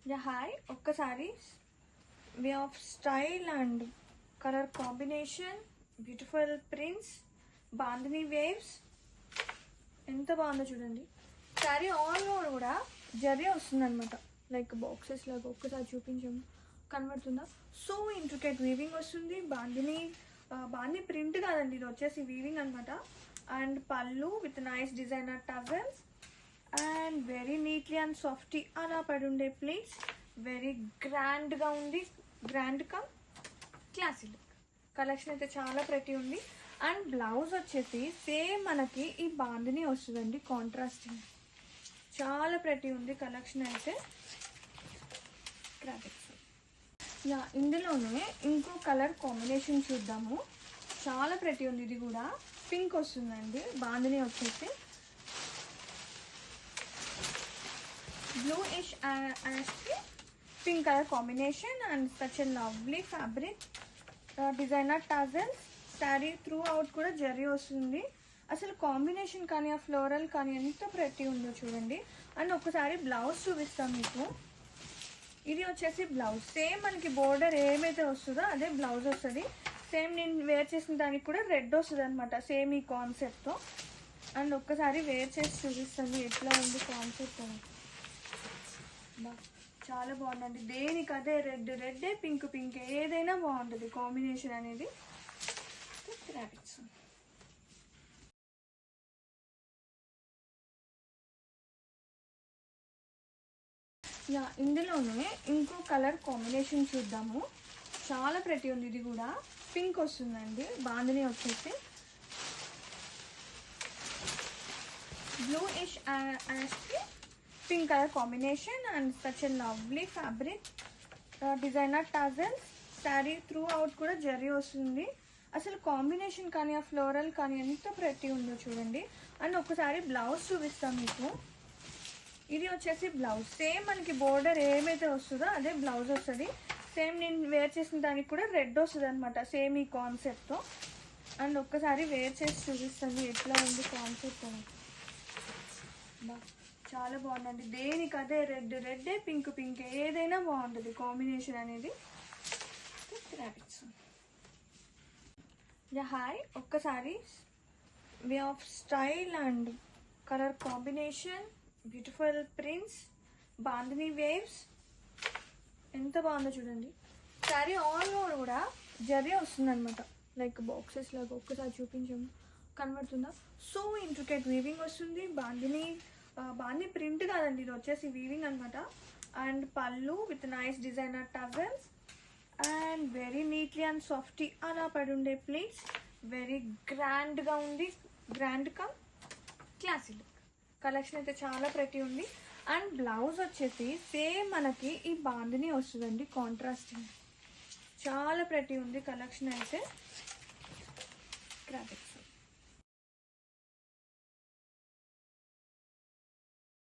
Hi ఒక్కసారి way of style and colour combination, beautiful prints, bandhani waves ఎంత బాగుందో చూడండి. శారీ ఆల్ ఓవర్ కూడా జరీ వస్తుంది అనమాట, లైక్ బాక్సెస్ లాగా. ఒక్కసారి చూపించాము, కనబడుతుందా? సో ఇంట్రికేట్ వీవింగ్ వస్తుంది. బాందిని ప్రింట్ కాదండి, ఇది వచ్చేసి వీవింగ్ అనమాట. అండ్ పళ్ళు with nice designer tassels and very neatly and softy అలా పడి ఉండే ప్లేస్. వెరీ గ్రాండ్గా ఉంది, grand come classy look. Collection అయితే చాలా ప్రతి ఉంది. అండ్ బ్లౌజ్ వచ్చేసి సేమ్ మనకి ఈ బాందిని వస్తుందండి, కాంట్రాస్టింగ్. చాలా ప్రతి ఉంది కలెక్షన్ అయితే. గ్రాఫిక్స్ ఇందులోనే ఇంకో కలర్ కాంబినేషన్ చూద్దాము. చాలా ప్రతి ఉంది. ఇది కూడా పింక్ వస్తుందండి. బాందిని వచ్చేసి bluish Yaskhi pink colour combination and such a lovely fabric. Designer tassels. Sari through out కూడా జరీ వస్తుంది. అసలు కాంబినేషన్ కానీ ఆ ఫ్లోరల్ కానీ ఎంత ప్రతి ఉందో చూడండి. అండ్ ఒకసారి బ్లౌజ్ చూపిస్తాం మీకు. ఇది వచ్చేసి బ్లౌజ్. సేమ్ మనకి బోర్డర్ ఏమైతే వస్తుందో అదే బ్లౌజ్ వస్తుంది. సేమ్ నేను వేర్ చేసిన దానికి కూడా రెడ్ వస్తుంది అనమాట, సేమ్ ఈ కాన్సెప్ట్తో. అండ్ ఒక్కసారి వేర్ చేసి చూపిస్తాను ఎట్లా ఉంది కాన్సెప్ట్ అని. చాలా బాగుందండి. దేనికి అదే రెడ్, రెడ్డే పింక్, పింక్ ఏదైనా బాగుంటుంది కాంబినేషన్ అనేది. ర్యాబిట్స్ ఇందులోనే ఇంకో కలర్ కాంబినేషన్ చూద్దాము. చాలా ప్రతి ఉంది. ఇది కూడా పింక్ వస్తుందండి. బాందిని వచ్చేసి bluish Yaskhi pink colour combination and such a lovely fabric. Designer tassels. Sari through out కూడా జరీ వస్తుంది. అసలు కాంబినేషన్ కానీ ఆ ఫ్లోరల్ కానీ ఎంత ప్రతి ఉందో చూడండి. అండ్ ఒకసారి బ్లౌజ్ చూపిస్తాం మీకు. ఇది వచ్చేసి బ్లౌజ్. సేమ్ మనకి బోర్డర్ ఏమైతే వస్తుందో అదే బ్లౌజ్ వస్తుంది. సేమ్ నేను వేర్ చేసిన దానికి కూడా రెడ్ వస్తుంది అనమాట, సేమ్ ఈ కాన్సెప్ట్తో. అండ్ ఒక్కసారి వేర్ చేసి చూపిస్తాను ఎట్లా ఉంది కాన్సెప్ట్ అని. చాలా బాగుందండి. దేనికి అదే రెడ్, రెడ్డే పింక్, పింక్ ఏదైనా బాగుంటుంది కాంబినేషన్ అనేది. ర్యాబిట్స్ హాయ్ ఒక్కసారి way of style and colour combination, beautiful prints, bandhani waves ఎంత బాగుందో చూడండి. శారీ ఆల్ ఓవర్ కూడా జరీ వస్తుంది అనమాట, లైక్ బాక్సెస్ లాగా. ఒక్కసారి చూపించాము, కనబడుతుందా? సో ఇంట్రికేట్ వీవింగ్ వస్తుంది. బాందిని ప్రింట్ కాదండి, ఇది వచ్చేసి వీవింగ్ అనమాట. అండ్ పళ్ళు with nice designer tassels and very neatly and softy అలా పడి ఉండే ప్లేస్. వెరీ గ్రాండ్గా ఉంది, grand come classy look. Collection అయితే చాలా ప్రతి ఉంది. అండ్ బ్లౌజ్ వచ్చేసి సేమ్ మనకి ఈ బాందిని వస్తుందండి, కాంట్రాస్టింగ్. చాలా ప్రతి ఉంది కలెక్షన్ అయితే. గ్రాఫిక్స్